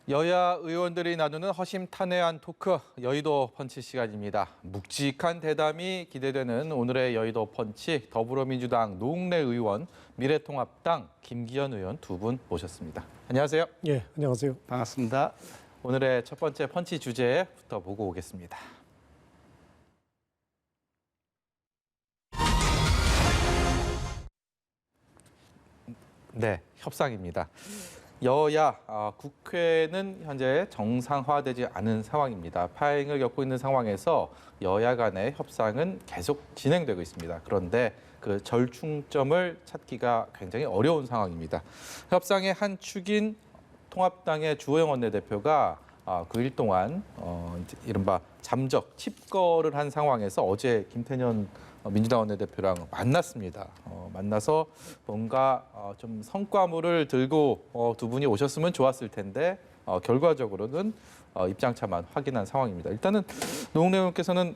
여야 의원들이 나누는 허심탄회한 토크, 여의도 펀치 시간입니다. 묵직한 대담이 기대되는 오늘의 여의도 펀치, 더불어민주당 노웅래 의원, 미래통합당 김기현 의원 두 분 모셨습니다. 안녕하세요. 예, 안녕하세요. 반갑습니다. 오늘의 첫 번째 펀치 주제부터 보고 오겠습니다. 네, 협상입니다. 여야 국회는 현재 정상화되지 않은 상황입니다. 파행을 겪고 있는 상황에서 여야 간의 협상은 계속 진행되고 있습니다. 그런데 그 절충점을 찾기가 굉장히 어려운 상황입니다. 협상의 한 축인 통합당의 주호영 원내대표가 9일 동안 이른바 잠적, 칩거를 한 상황에서 어제 김태년 민주당 원내대표랑 만났습니다. 만나서 뭔가 좀 성과물을 들고 두 분이 오셨으면 좋았을 텐데 결과적으로는 입장차만 확인한 상황입니다. 일단은 노웅래 의원께서는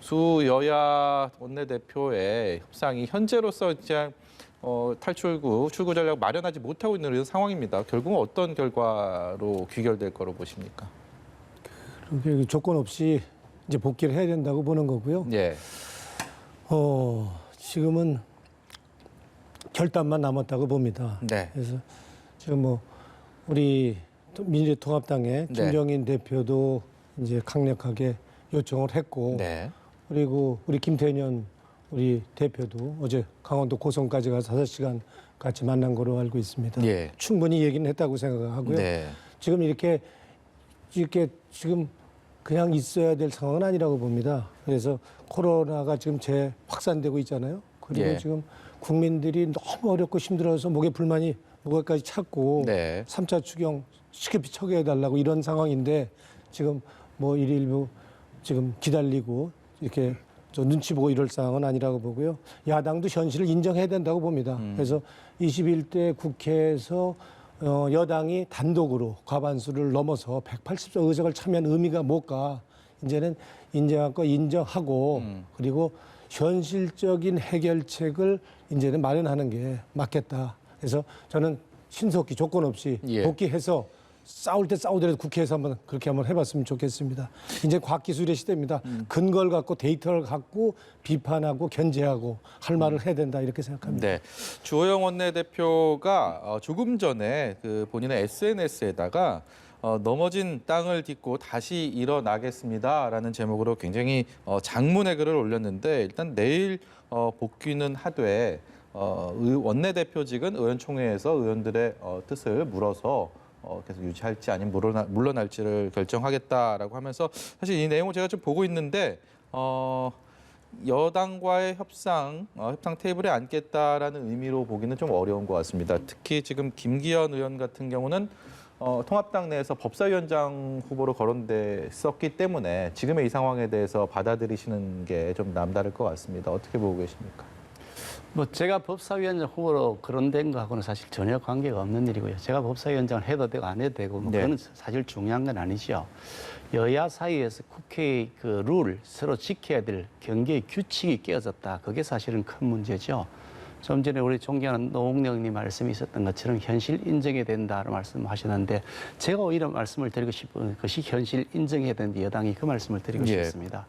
수 여야 원내대표의 협상이 현재로서 이제 출구 전략 마련하지 못하고 있는 이런 상황입니다. 결국은 어떤 결과로 귀결될 거로 보십니까? 그렇게 조건 없이 이제 복귀를 해야 된다고 보는 거고요. 예. 지금은 결단만 남았다고 봅니다. 네. 그래서 지금 뭐 우리 민주통합당의 네. 김정인 대표도 이제 강력하게 요청을 했고, 네. 그리고 우리 김태년 우리 대표도 어제 강원도 고성까지 가서 5시간 같이 만난 거로 알고 있습니다. 예. 충분히 얘기는 했다고 생각하고요. 네. 지금 이렇게 지금 그냥 있어야 될 상황은 아니라고 봅니다. 그래서 코로나가 지금 재확산되고 있잖아요. 그리고 예. 지금 국민들이 너무 어렵고 힘들어서 목에 불만이 목에까지 찼고 네. 3차 추경 시급히 처리해달라고 이런 상황인데 지금 뭐 일일부 지금 기다리고 이렇게 저 눈치 보고 이럴 상황은 아니라고 보고요. 야당도 현실을 인정해야 된다고 봅니다. 그래서 21대 국회에서 여당이 단독으로 과반수를 넘어서 180석 의석을 차면 의미가 뭘까? 이제는 인정할 거 인정하고 그리고 현실적인 해결책을 이제는 마련하는 게 맞겠다. 그래서 저는 신속히 조건 없이 예. 복귀해서 싸울 때 싸우더라도 국회에서 그렇게 한번 해봤으면 좋겠습니다. 이제 과학기술의 시대입니다. 근거를 갖고 데이터를 갖고 비판하고 견제하고 할 말을 해야 된다 이렇게 생각합니다. 네, 주호영 원내대표가 조금 전에 그 본인의 SNS에다가 넘어진 땅을 딛고 다시 일어나겠습니다라는 제목으로 굉장히 장문의 글을 올렸는데 일단 내일 복귀는 하되 원내대표직은 의원총회에서 의원들의 뜻을 물어서 계속 유지할지 아니면 물러날지를 결정하겠다라고 하면서 사실 이 내용을 제가 좀 보고 있는데 여당과의 협상 테이블에 앉겠다라는 의미로 보기는 좀 어려운 것 같습니다. 특히 지금 김기현 의원 같은 경우는 통합당 내에서 법사위원장 후보로 거론됐었기 때문에 지금의 이 상황에 대해서 받아들이시는 게 좀 남다를 것 같습니다. 어떻게 보고 계십니까? 뭐 제가 법사위원장 후보로 거론된 거하고는 사실 전혀 관계가 없는 일이고요. 제가 법사위원장을 해도 되고 안 해도 되고 뭐 네. 그건 사실 중요한 건 아니죠. 여야 사이에서 국회의 그 룰 서로 지켜야 될 경계의 규칙이 깨어졌다. 그게 사실은 큰 문제죠. 좀 전에 우리 존경하는 노웅래 의원님 말씀이 있었던 것처럼 현실 인정해야 된다는 말씀하셨는데 제가 오히려 말씀을 드리고 싶은 것이 현실 인정해야 되는데 여당이 그 말씀을 드리고 예. 싶습니다.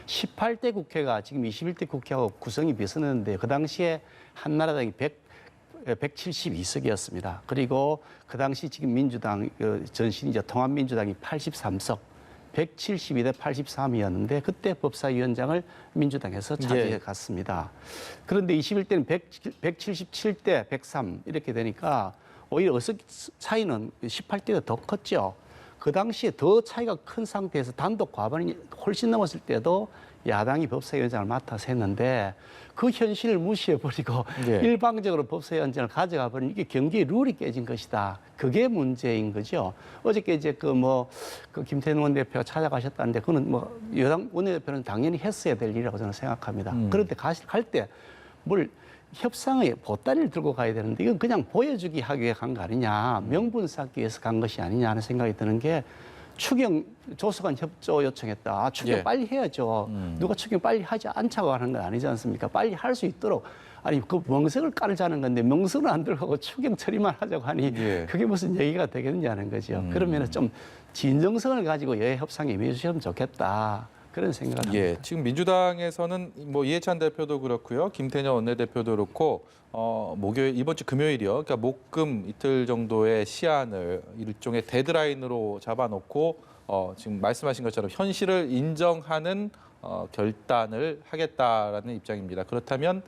18대 국회가 지금 21대 국회하고 구성이 비슷했는데 그 당시에 한나라당이 172석이었습니다. 그리고 그 당시 지금 민주당 전신이죠. 통합민주당이 83석, 172대 83이었는데 그때 법사위원장을 민주당에서 차지해 갔습니다. 그런데 21대는 177대 103 이렇게 되니까 오히려 의석 차이는 18대가 더 컸죠. 그 당시에 더 차이가 큰 상태에서 단독 과반이 훨씬 넘었을 때도 야당이 법사위원장을 맡아서 했는데 그 현실을 무시해버리고 예. 일방적으로 법사위원장을 가져가 버리는 이게 경기의 룰이 깨진 것이다. 그게 문제인 거죠. 어저께 이제 그 김태년 원내대표가 찾아가셨다는데 그거는 뭐 여당 원내대표는 당연히 했어야 될 일이라고 저는 생각합니다. 그런데 갈 때 뭘 협상의 보따리를 들고 가야 되는데 이건 그냥 보여주기 하기 위해 간 거 아니냐, 명분 쌓기 위해서 간 것이 아니냐 하는 생각이 드는 게 추경 조속한 협조 요청했다. 추경 예. 빨리 해야죠. 누가 추경 빨리 하지 않자고 하는 건 아니지 않습니까? 빨리 할 수 있도록 아니 그 멍석을 깔자는 건데 멍석은 안 들어가고 추경 처리만 하자고 하니 예. 그게 무슨 얘기가 되겠느냐는 거죠. 그러면 좀 진정성을 가지고 여야 협상에 임해 주시면 좋겠다. 그런 생각을 합니다. 예, 지금 민주당에서는 뭐 이해찬 대표도 그렇고요, 김태년 원내대표도 그렇고 목요일 이번 주 금요일이요, 그러니까 목금 이틀 정도의 시한을 일종의 데드라인으로 잡아놓고 지금 말씀하신 것처럼 현실을 인정하는 결단을 하겠다라는 입장입니다. 그렇다면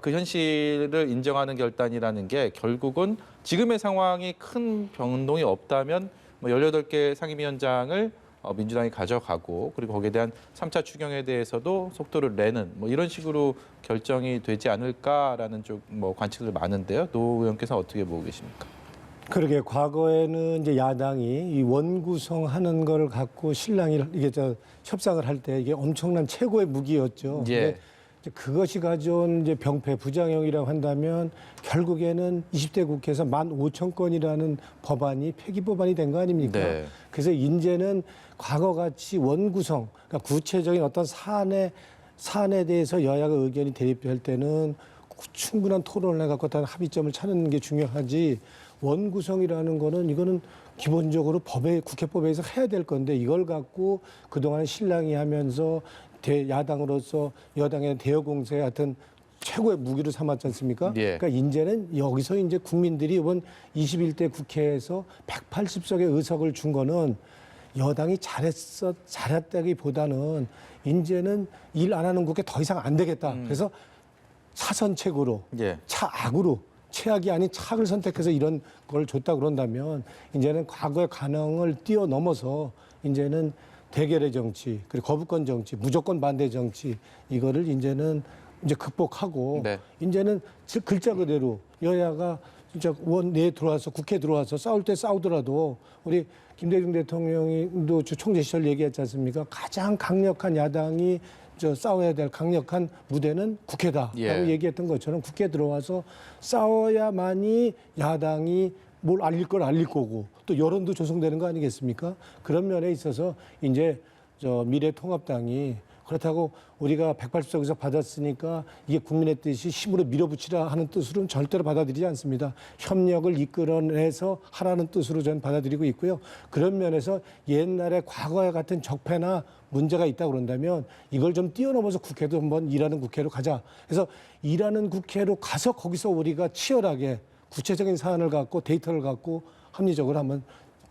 그 현실을 인정하는 결단이라는 게 결국은 지금의 상황이 큰 변동이 없다면 뭐 18개 상임위원장을 민주당이 가져가고 그리고 거기에 대한 3차 추경에 대해서도 속도를 내는 뭐 이런 식으로 결정이 되지 않을까라는 쪽 뭐 관측들 많은데요. 노 의원께서는 어떻게 보고 계십니까? 그러게 과거에는 이제 야당이 이 원구성하는 걸 갖고 신랑이 이게 협상을 할 때 이게 엄청난 최고의 무기였죠. 예. 근데 이제 그것이 가져온 이제 병폐 부작용이라고 한다면 결국에는 20대 국회에서 15,000건이라는 법안이 폐기 법안이 된 거 아닙니까? 네. 그래서 이제는 과거같이 원구성, 그러니까 구체적인 어떤 사안에 대해서 여야가 의견이 대립할 때는 충분한 토론을 해갖고 어떤 합의점을 찾는 게 중요하지. 원구성이라는 거는 이거는 기본적으로 국회법에서 해야 될 건데 이걸 갖고 그동안 신랑이 하면서 야당으로서 여당의 대여 공세 같은 최고의 무기로 삼았지 않습니까? 예. 그러니까 이제는 여기서 이제 국민들이 이번 21대 국회에서 180석의 의석을 준 거는 여당이 잘했다기보다는 이제는 일 안 하는 국회 더 이상 안 되겠다. 그래서 차선책으로, 예. 차악으로, 최악이 아닌 차악을 선택해서 이런 걸 줬다 그런다면 이제는 과거의 가능을 뛰어넘어서 이제는 대결의 정치, 그리고 거부권 정치, 무조건 반대 정치 이거를 이제는 이제 극복하고 네. 이제는 글자 그대로 여야가 진짜 원내에 들어와서 국회에 들어와서 싸울 때 싸우더라도 우리 김대중 대통령도 총재 시절 얘기했지 않습니까? 가장 강력한 야당이 싸워야 될 강력한 무대는 국회다라고 예. 얘기했던 것처럼 국회에 들어와서 싸워야만이 야당이 뭘 알릴 걸 알릴 거고 또 여론도 조성되는 거 아니겠습니까? 그런 면에 있어서 이제 미래통합당이 그렇다고 우리가 180석 의석 받았으니까 이게 국민의 뜻이 힘으로 밀어붙이라 하는 뜻으로는 절대로 받아들이지 않습니다. 협력을 이끌어내서 하라는 뜻으로 저는 받아들이고 있고요. 그런 면에서 옛날에 과거와 같은 적폐나 문제가 있다고 그런다면 이걸 좀 뛰어넘어서 국회도 한번 일하는 국회로 가자. 그래서 일하는 국회로 가서 거기서 우리가 치열하게 구체적인 사안을 갖고 데이터를 갖고 합리적으로 한번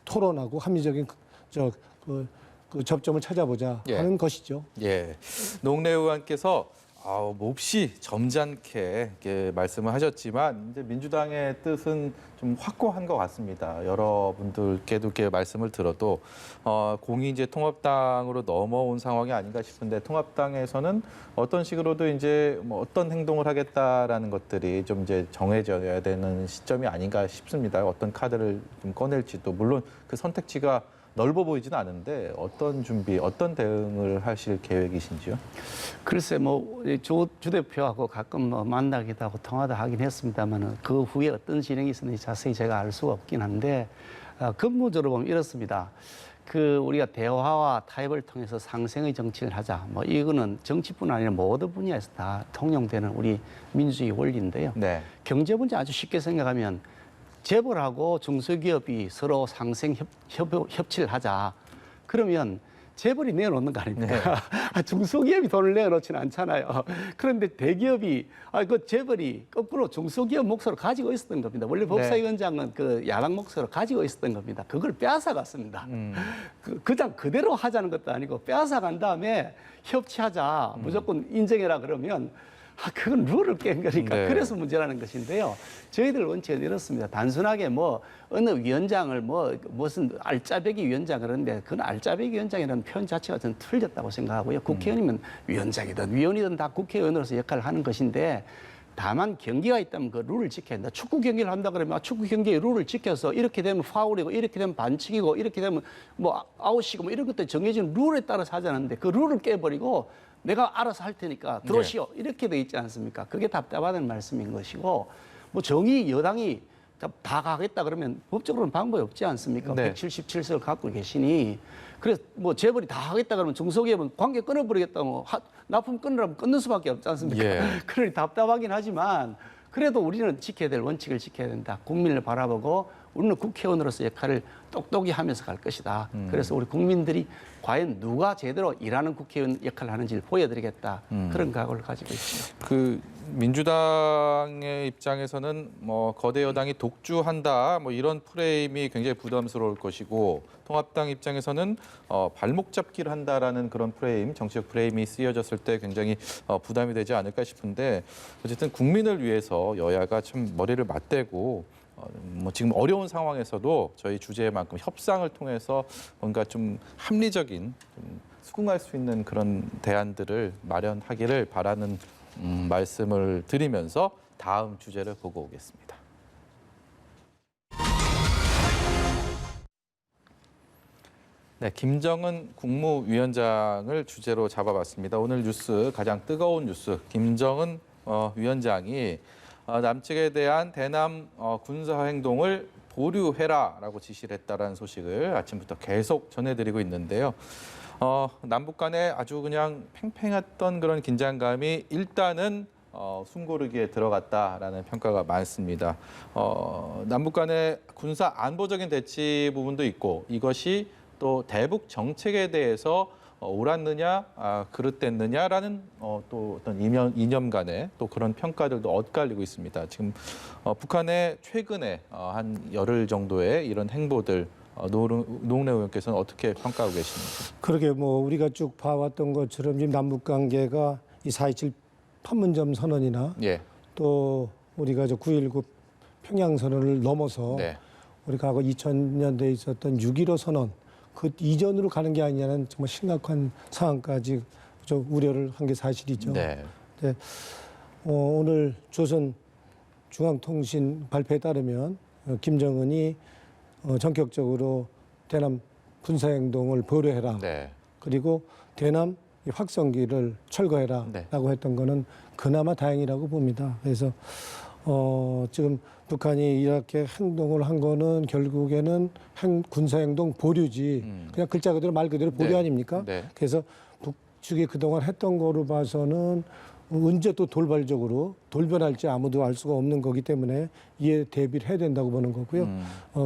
토론하고 합리적인 그 접점을 찾아보자 예. 하는 것이죠. 예, 농래 의원께서 몹시 점잖게 이렇게 말씀을 하셨지만 이제 민주당의 뜻은 좀 확고한 것 같습니다. 여러분들께도 이렇게 말씀을 들어도 공이 이제 통합당으로 넘어온 상황이 아닌가 싶은데 통합당에서는 어떤 식으로도 이제 뭐 어떤 행동을 하겠다라는 것들이 좀 이제 정해져야 되는 시점이 아닌가 싶습니다. 어떤 카드를 좀 꺼낼지도 물론 그 선택지가 넓어 보이지는 않은데 어떤 준비, 어떤 대응을 하실 계획이신지요? 글쎄 주 대표하고 가끔 만나기도 하고 통화도 하긴 했습니다만 그 후에 어떤 진행이 있었는지 자세히 제가 알 수가 없긴 한데 근무적으로 보면 이렇습니다. 우리가 대화와 타협을 통해서 상생의 정치를 하자. 이거는 정치뿐 아니라 모든 분야에서 다 통용되는 우리 민주주의 원리인데요. 네. 경제 문제 아주 쉽게 생각하면 재벌하고 중소기업이 서로 상생 협치를 하자. 그러면 재벌이 내놓는 거 아닙니까? 네. 중소기업이 돈을 내놓지는 않잖아요. 그런데 대기업이 그 재벌이 거꾸로 중소기업 몫으로 가지고 있었던 겁니다. 원래 법사위원장은 그 야당 몫으로 가지고 있었던 겁니다. 그걸 빼앗아 갔습니다. 그냥 그대로 하자는 것도 아니고 빼앗아 간 다음에 협치하자. 무조건 인정해라 그러면 그건 룰을 깬 거니까. 네. 그래서 문제라는 것인데요. 저희들 원칙은 이렇습니다. 단순하게 어느 위원장을 무슨 알짜배기 위원장 그러는데 그건 알짜배기 위원장이라는 표현 자체가 저는 틀렸다고 생각하고요. 국회의원이면 위원장이든 위원이든 다 국회의원으로서 역할을 하는 것인데 다만 경기가 있다면 그 룰을 지켜야 한다. 축구 경기를 한다 그러면 축구 경기의 룰을 지켜서 이렇게 되면 파울이고 이렇게 되면 반칙이고 이렇게 되면 아웃이고 이런 것들 정해진 룰에 따라서 하자는데 그 룰을 깨버리고 내가 알아서 할 테니까 들어오시오. 이렇게 돼 있지 않습니까? 그게 답답하다는 말씀인 것이고 정의 여당이 다 가겠다 그러면 법적으로는 방법이 없지 않습니까? 네. 177석을 갖고 계시니 그래서 뭐 재벌이 다 하겠다 그러면 중소기업은 관계 끊어버리겠다 뭐 납품 끊으라면 끊는 수밖에 없지 않습니까? 예. 그러니 답답하긴 하지만 그래도 우리는 지켜야 될 원칙을 지켜야 된다. 국민을 바라보고 우리는 국회의원으로서 역할을 똑똑히 하면서 갈 것이다. 그래서 우리 국민들이 과연 누가 제대로 일하는 국회의원 역할을 하는지를 보여드리겠다. 그런 각오를 가지고 있죠. 그 민주당의 입장에서는 뭐 거대 여당이 독주한다 뭐 이런 프레임이 굉장히 부담스러울 것이고 통합당 입장에서는 발목 잡기를 한다라는 그런 프레임, 정치적 프레임이 쓰여졌을 때 굉장히 부담이 되지 않을까 싶은데 어쨌든 국민을 위해서 여야가 참 머리를 맞대고 뭐 지금 어려운 상황에서도 저희 주제만큼 협상을 통해서 뭔가 좀 합리적인 좀 수긍할 수 있는 그런 대안들을 마련하기를 바라는 말씀을 드리면서 다음 주제를 보고 오겠습니다. 네, 김정은 국무위원장을 주제로 잡아봤습니다. 오늘 뉴스 가장 뜨거운 뉴스, 김정은 위원장이 남측에 대한 대남 군사 행동을 보류해라라고 지시를 했다라는 소식을 아침부터 계속 전해드리고 있는데요. 남북 간에 아주 그냥 팽팽했던 그런 긴장감이 일단은 숨고르기에 들어갔다라는 평가가 많습니다. 남북 간의 군사 안보적인 대치 부분도 있고 이것이 또 대북 정책에 대해서 옳았느냐, 그릇됐느냐라는 또 어떤 이념 간의 또 그런 평가들도 엇갈리고 있습니다. 지금 북한의 최근에 한 열흘 정도의 이런 행보들 노웅래 의원께서는 어떻게 평가하고 계십니까? 그러게 뭐 우리가 쭉 봐왔던 것처럼 지금 남북 관계가 이 4.27 판문점 선언이나 예. 또 우리가 저 9.19 평양 선언을 넘어서 네. 우리가 과거 2000년대에 있었던 6.15 선언 그 이전으로 가는 게 아니냐는 정말 심각한 상황까지 좀 우려를 한 게 사실이죠. 네. 네. 오늘 조선 중앙통신 발표에 따르면 김정은이 전격적으로 대남 군사행동을 보류해라. 네. 그리고 대남 확성기를 철거해라라고 네. 했던 거는 그나마 다행이라고 봅니다. 그래서 지금 북한이 이렇게 행동을 한 거는 결국에는 군사행동 보류지 그냥 글자 그대로 말 그대로 보류 네. 아닙니까? 네. 그래서 북측이 그동안 했던 거로 봐서는 언제 또 돌발적으로 돌변할지 아무도 알 수가 없는 거기 때문에 이에 대비를 해야 된다고 보는 거고요.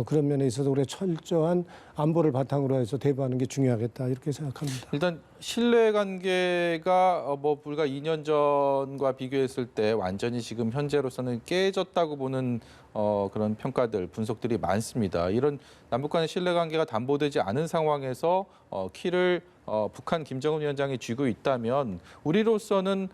그런 면에 있어서 우리가 철저한 안보를 바탕으로 해서 대비하는 게 중요하겠다 이렇게 생각합니다. 일단 신뢰관계가 뭐 불과 2년 전과 비교했을 때 완전히 지금 현재로서는 깨졌다고 보는 그런 평가들, 분석들이 많습니다. 이런 남북 간의 신뢰관계가 담보되지 않은 상황에서 키를 북한 김정은 위원장이 쥐고 있다면 우리로서는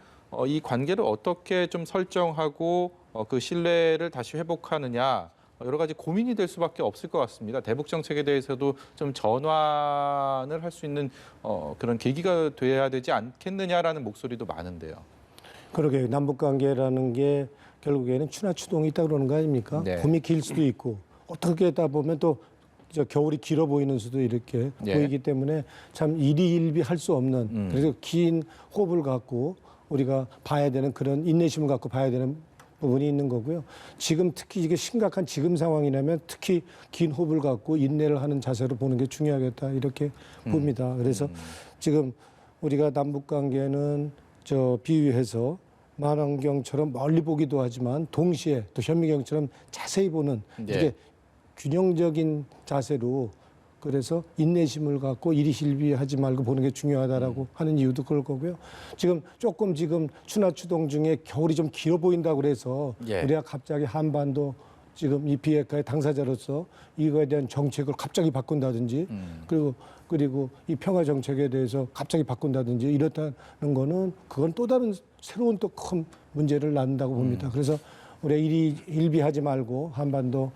이 관계를 어떻게 좀 설정하고 그 신뢰를 다시 회복하느냐 여러 가지 고민이 될 수밖에 없을 것 같습니다. 대북 정책에 대해서도 좀 전환을 할 수 있는 그런 계기가 돼야 되지 않겠느냐라는 목소리도 많은데요. 그러게 남북 관계라는 게 결국에는 추나추동이 있다 그러는 거 아닙니까? 네. 봄이 길 수도 있고 어떻게 하다 보면 또 겨울이 길어 보이는 수도 이렇게 예. 보이기 때문에 참 일희일비 할 수 없는 그래서 긴 호흡을 갖고 우리가 봐야 되는 그런 인내심을 갖고 봐야 되는 부분이 있는 거고요. 지금 특히 이게 심각한 지금 상황이라면 특히 긴 호흡을 갖고 인내를 하는 자세로 보는 게 중요하겠다 이렇게 봅니다. 그래서 지금 우리가 남북 관계는 비유해서 만원경처럼 멀리 보기도 하지만 동시에 또 현미경처럼 자세히 보는 네. 이게 균형적인 자세로 그래서 인내심을 갖고 이리실비하지 말고 보는 게 중요하다라고 하는 이유도 그럴 거고요. 지금 추나추동 중에 겨울이 좀 길어 보인다고 그래서 예. 우리가 갑자기 한반도 지금 이 비핵화의 당사자로서 이거에 대한 정책을 갑자기 바꾼다든지 그리고 이 평화 정책에 대해서 갑자기 바꾼다든지 이렇다는 거는 그건 또 다른 새로운 또 큰 문제를 낳는다고 봅니다. 그래서 우리가 일비하지 말고 한반도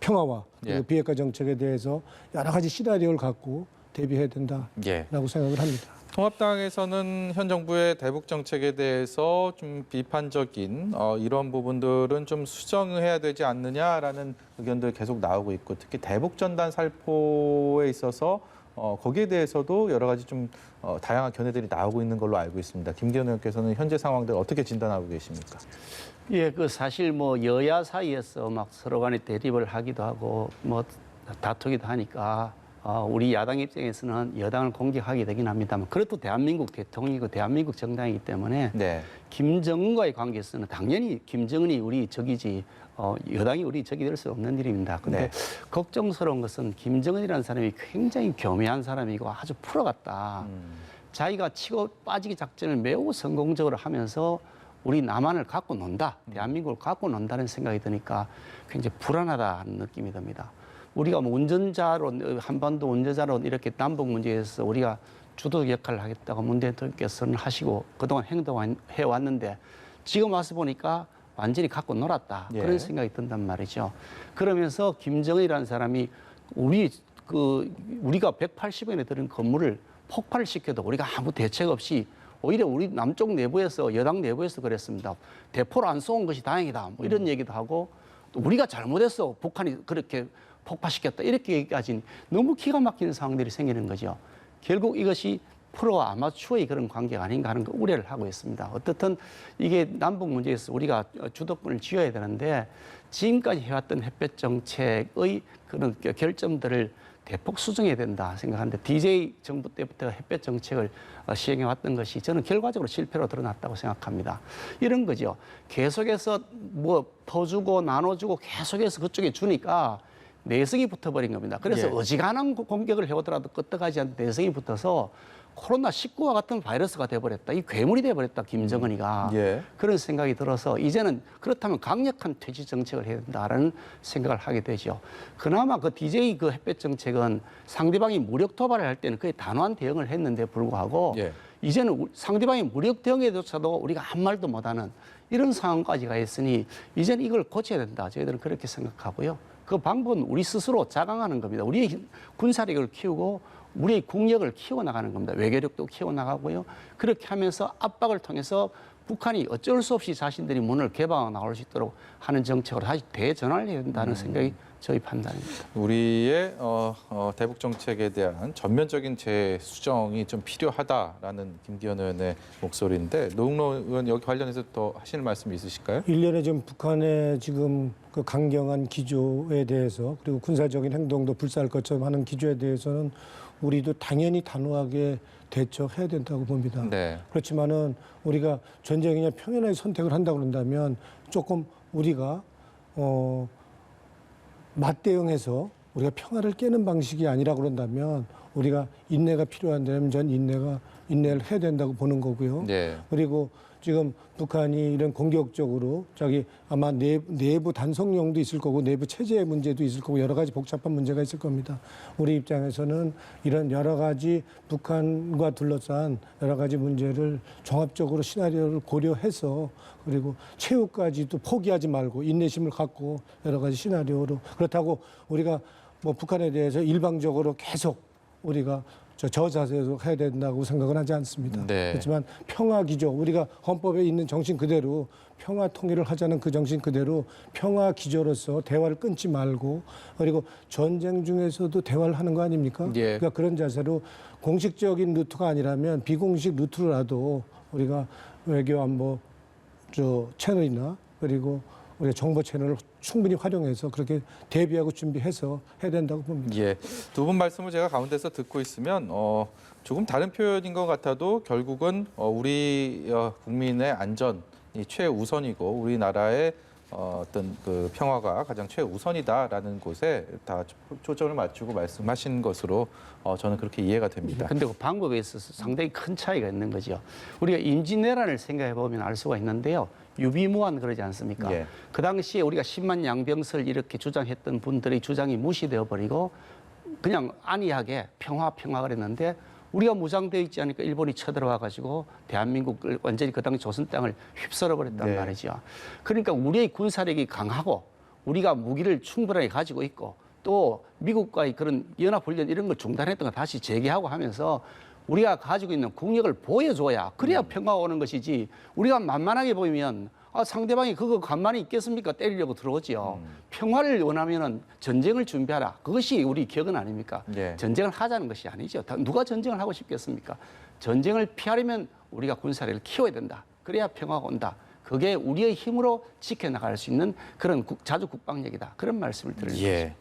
평화와 그리고 예. 비핵화 정책에 대해서 여러 가지 시나리오를 갖고 대비해야 된다라고 예. 생각을 합니다. 통합당에서는 현 정부의 대북 정책에 대해서 좀 비판적인 이런 부분들은 좀 수정해야 되지 않느냐라는 의견들 계속 나오고 있고 특히 대북 전단 살포에 있어서 거기에 대해서도 여러 가지 좀 다양한 견해들이 나오고 있는 걸로 알고 있습니다. 김기현 의원께서는 현재 상황들 어떻게 진단하고 계십니까? 예, 그 사실 뭐 여야 사이에서 막 서로 간에 대립을 하기도 하고 뭐 다투기도 하니까 우리 야당 입장에서는 여당을 공격하게 되긴 합니다만 그래도 대한민국 대통령이고 대한민국 정당이기 때문에 네. 김정은과의 관계에서는 당연히 김정은이 우리 적이지 여당이 우리 적이 될 수 없는 일입니다. 근데 네. 걱정스러운 것은 김정은이라는 사람이 굉장히 교묘한 사람이고 아주 프로 같다. 자기가 치고 빠지기 작전을 매우 성공적으로 하면서 우리 남한을 갖고 논다, 대한민국을 갖고 논다는 생각이 드니까 굉장히 불안하다는 느낌이 듭니다. 우리가 뭐 운전자론, 한반도 운전자론 이렇게 남북 문제에서 우리가 주도 역할을 하겠다고 문 대통령께서는 하시고 그동안 행동해 왔는데 지금 와서 보니까 완전히 갖고 놀았다. 예. 그런 생각이 든단 말이죠. 그러면서 김정은이라는 사람이 우리가 180원에 들은 건물을 폭발을 시켜도 우리가 아무 대책 없이 오히려 우리 남쪽 내부에서 여당 내부에서 그랬습니다. 대포를 안 쏘은 것이 다행이다. 뭐 이런 얘기도 하고 또 우리가 잘못했어. 북한이 그렇게 폭파시켰다. 이렇게 얘기까지 너무 기가 막히는 상황들이 생기는 거죠. 결국 이것이 프로와 아마추어의 그런 관계가 아닌가 하는 그 우려를 하고 있습니다. 어떻든 이게 남북 문제에서 우리가 주도권을 쥐어야 되는데 지금까지 해왔던 햇볕 정책의 그런 결점들을 대폭 수정해야 된다 생각하는데 DJ 정부 때부터 햇볕 정책을 시행해 왔던 것이 저는 결과적으로 실패로 드러났다고 생각합니다. 이런 거죠. 계속해서 뭐 퍼주고 나눠주고 계속해서 그쪽에 주니까 내성이 붙어버린 겁니다. 그래서 예. 어지간한 공격을 해오더라도 끄떡하지 않는 내성이 붙어서 코로나19와 같은 바이러스가 돼버렸다. 이 괴물이 돼버렸다. 김정은이가. 예. 그런 생각이 들어서 이제는 그렇다면 강력한 퇴치 정책을 해야 된다라는 생각을 하게 되죠. 그나마 그 DJ 그 햇볕 정책은 상대방이 무력 도발을 할 때는 그에 단호한 대응을 했는데 불구하고 예. 이제는 상대방이 무력 대응에조차도 우리가 한 말도 못하는 이런 상황까지 가 있으니 이제는 이걸 고쳐야 된다. 저희들은 그렇게 생각하고요. 그 방법은 우리 스스로 자강하는 겁니다. 우리의 군사력을 키우고 우리의 국력을 키워나가는 겁니다. 외교력도 키워나가고요. 그렇게 하면서 압박을 통해서 북한이 어쩔 수 없이 자신들이 문을 개방하고 나올 수 있도록 하는 정책으로 다시 대전환을 해야 된다는 생각이 저희 판단입니다. 우리의 대북 정책에 대한 전면적인 재수정이 좀 필요하다라는 김기현 의원의 목소리인데 노웅로 의원 여기 관련해서 더 하실 말씀 있으실까요? 일련의 좀 북한의 지금 그 강경한 기조에 대해서 그리고 군사적인 행동도 불사할 것처럼 하는 기조에 대해서는 우리도 당연히 단호하게 대처해야 된다고 봅니다. 네. 그렇지만은 우리가 전쟁이냐 평연하게 선택을 한다고 그런다면 조금 우리가 맞대응해서 우리가 평화를 깨는 방식이 아니라 그런다면 우리가 인내가 필요한다면 전 인내를 해야 된다고 보는 거고요. 네. 그리고 지금 북한이 이런 공격적으로 자기 아마 내부 단속용도 있을 거고 내부 체제의 문제도 있을 거고 여러 가지 복잡한 문제가 있을 겁니다. 우리 입장에서는 이런 여러 가지 북한과 둘러싼 여러 가지 문제를 종합적으로 시나리오를 고려해서 그리고 최후까지도 포기하지 말고 인내심을 갖고 여러 가지 시나리오로 그렇다고 우리가 뭐 북한에 대해서 일방적으로 계속 우리가 저 자세에서 해야 된다고 생각은 하지 않습니다. 네. 그렇지만 평화 기조, 우리가 헌법에 있는 정신 그대로 평화 통일을 하자는 그 정신 그대로 평화 기조로서 대화를 끊지 말고 그리고 전쟁 중에서도 대화를 하는 거 아닙니까? 예. 그러니까 그런 자세로 공식적인 루트가 아니라면 비공식 루트라도 우리가 외교 안보 채널이나 그리고 우리가 정보 채널을 충분히 활용해서 그렇게 대비하고 준비해서 해야 된다고 봅니다. 예, 두 분 말씀을 제가 가운데서 듣고 있으면 조금 다른 표현인 것 같아도 결국은 우리 국민의 안전이 최우선이고 우리나라의 어떤 그 평화가 가장 최우선이다라는 곳에 다 초점을 맞추고 말씀하신 것으로 저는 그렇게 이해가 됩니다. 근데 그 방법에 있어서 상당히 큰 차이가 있는 거죠. 우리가 임진왜란을 생각해 보면 알 수가 있는데요. 유비무환 그러지 않습니까? 예. 그 당시에 우리가 10만 양병설 이렇게 주장했던 분들의 주장이 무시되어 버리고 그냥 안이하게 평화 그랬는데 우리가 무장되어 있지 않으니까 일본이 쳐들어와 가지고 대한민국을 완전히 그 당시 조선 땅을 휩쓸어 버렸단 네. 말이죠. 그러니까 우리의 군사력이 강하고 우리가 무기를 충분하게 가지고 있고 또 미국과의 그런 연합훈련 이런 걸 중단했던 거 다시 재개하고 하면서 우리가 가지고 있는 국력을 보여줘야 그래야 평화가 오는 것이지 우리가 만만하게 보이면 상대방이 그거 가만히 있겠습니까? 때리려고 들어오지요. 평화를 원하면은 전쟁을 준비하라. 그것이 우리 격언 아닙니까? 네. 전쟁을 하자는 것이 아니죠. 누가 전쟁을 하고 싶겠습니까? 전쟁을 피하려면 우리가 군사력을 키워야 된다. 그래야 평화가 온다. 그게 우리의 힘으로 지켜나갈 수 있는 그런 자주 국방력이다. 그런 말씀을 드리는 거죠. 예.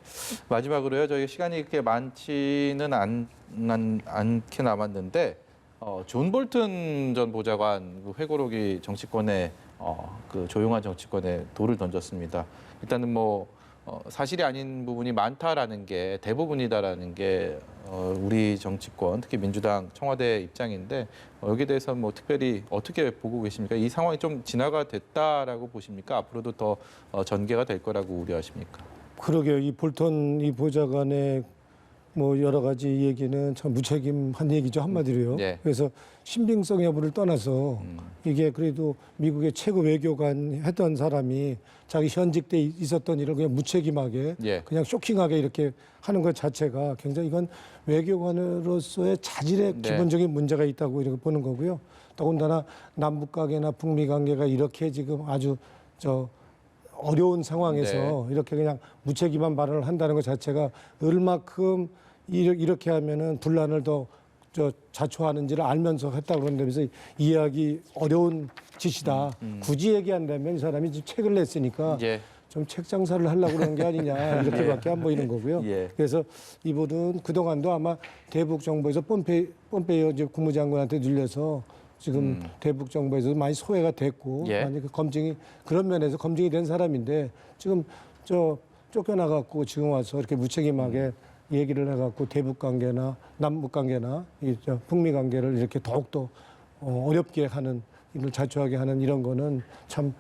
마지막으로요. 저희 시간이 그렇게 많지는 않게 남았는데 존 볼튼 전 보좌관 그 회고록이 정치권에 그 조용한 정치권에 돌을 던졌습니다. 일단은 뭐 사실이 아닌 부분이 많다라는 게 대부분이다라는 게 우리 정치권 특히 민주당 청와대 입장인데 여기에 대해서 뭐 특별히 어떻게 보고 계십니까? 이 상황이 좀 진화가 됐다라고 보십니까? 앞으로도 더 전개가 될 거라고 우려하십니까? 그러게요. 이 볼턴 이 보좌관의 뭐 여러 가지 얘기는 참 무책임한 얘기죠, 한마디로요. 네. 그래서 신빙성 여부를 떠나서 이게 그래도 미국의 최고 외교관 했던 사람이 자기 현직 때 있었던 일을 그냥 무책임하게 예. 그냥 쇼킹하게 이렇게 하는 것 자체가 굉장히 이건 외교관으로서의 자질의 네. 기본적인 문제가 있다고 이렇게 보는 거고요. 더군다나 남북 관계나 북미 관계가 이렇게 지금 아주 어려운 상황에서 이렇게 그냥 무책임한 발언을 한다는 것 자체가 얼마큼 이렇게 하면은 분란을 더 자초하는지를 알면서 했다고 그러는데 이해하기 어려운 짓이다. 굳이 얘기한다면 이 사람이 지금 책을 냈으니까 예. 좀 책 장사를 하려고 그러는 게 아니냐 이렇게밖에 안 보이는 거고요. 예. 그래서 이분은 그동안도 아마 대북 정부에서 폼페이오 이제 국무장관한테 눌려서 지금 대북 정부에서도 많이 소외가 됐고 예. 많이 그 검증이 그런 면에서 검증이 된 사람인데 지금 쫓겨나갖고 지금 와서 이렇게 무책임하게 얘기를 해갖고 대북 관계나 남북 관계나 북미 관계를 이렇게 더욱더 어렵게 하는 이걸 자초하게 하는 이런 거는 참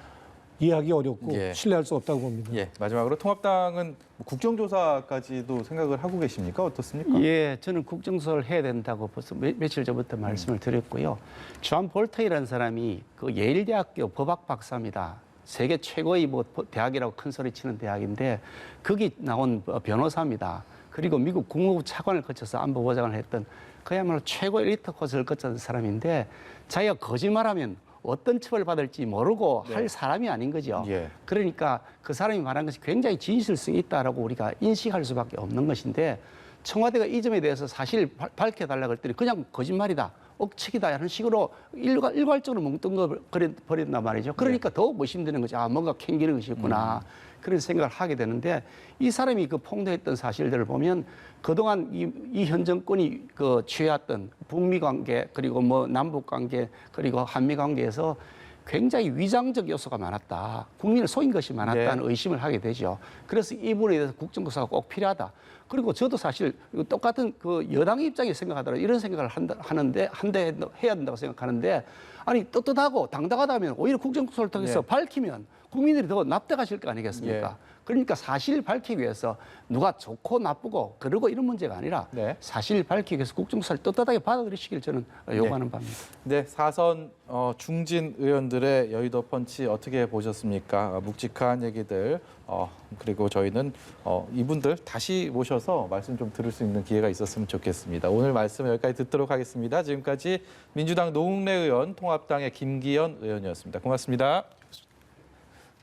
이해하기 어렵고 예. 신뢰할 수 없다고 봅니다. 예. 마지막으로 통합당은 국정조사까지도 생각을 하고 계십니까? 어떻습니까? 예, 저는 국정조사를 해야 된다고 벌써 며칠 전부터 말씀을 드렸고요. 존 볼턴이라는 사람이 그 예일대학교 법학 박사입니다. 세계 최고의 뭐 대학이라고 큰 소리 치는 대학인데 거기 나온 변호사입니다. 그리고 미국 국무부 차관을 거쳐서 안보보장을 했던 그야말로 최고 엘리트 코스를 거쳤던 사람인데 자기가 거짓말하면 어떤 처벌을 받을지 모르고 할 사람이 아닌 거죠. 예. 그러니까 그 사람이 말한 것이 굉장히 진실성이 있다라고 우리가 인식할 수밖에 없는 것인데 청와대가 이 점에 대해서 사실 밝혀달라고 했더니 그냥 거짓말이다, 억측이다 이런 식으로 일괄적으로 뭉뚱그려버린단 말이죠. 그러니까 더욱 의심되는 거죠. 아, 뭔가 캥기는 것이 있구나. 그런 생각을 하게 되는데 이 사람이 그 폭로했던 사실들을 보면 그동안 이 현 정권이 그 취해왔던 북미 관계 그리고 뭐 남북 관계 그리고 한미 관계에서 굉장히 위장적 요소가 많았다. 국민을 속인 것이 많았다는 의심을 하게 되죠. 그래서 이 부분에 대해서 국정조사가 꼭 필요하다. 그리고 저도 사실 똑같은 그 여당의 입장에 생각하더라도 이런 생각을 해야 된다고 생각하는데 아니 떳떳하고 당당하다면 오히려 국정조사를 통해서 밝히면 국민들이 더 납득하실 거 아니겠습니까? 그러니까 사실 밝히기 위해서 누가 좋고 나쁘고 그러고 이런 문제가 아니라 사실 밝히기 위해서 국정조사를 떳떳하게 받아들이시길 저는 요구하는 바입니다. 네, 4선 중진 의원들의 여의도 펀치 어떻게 보셨습니까? 묵직한 얘기들 그리고 저희는 이분들 다시 모셔서 말씀 좀 들을 수 있는 기회가 있었으면 좋겠습니다. 오늘 말씀 여기까지 듣도록 하겠습니다. 지금까지 민주당 노웅래 의원, 통합당의 김기현 의원이었습니다. 고맙습니다.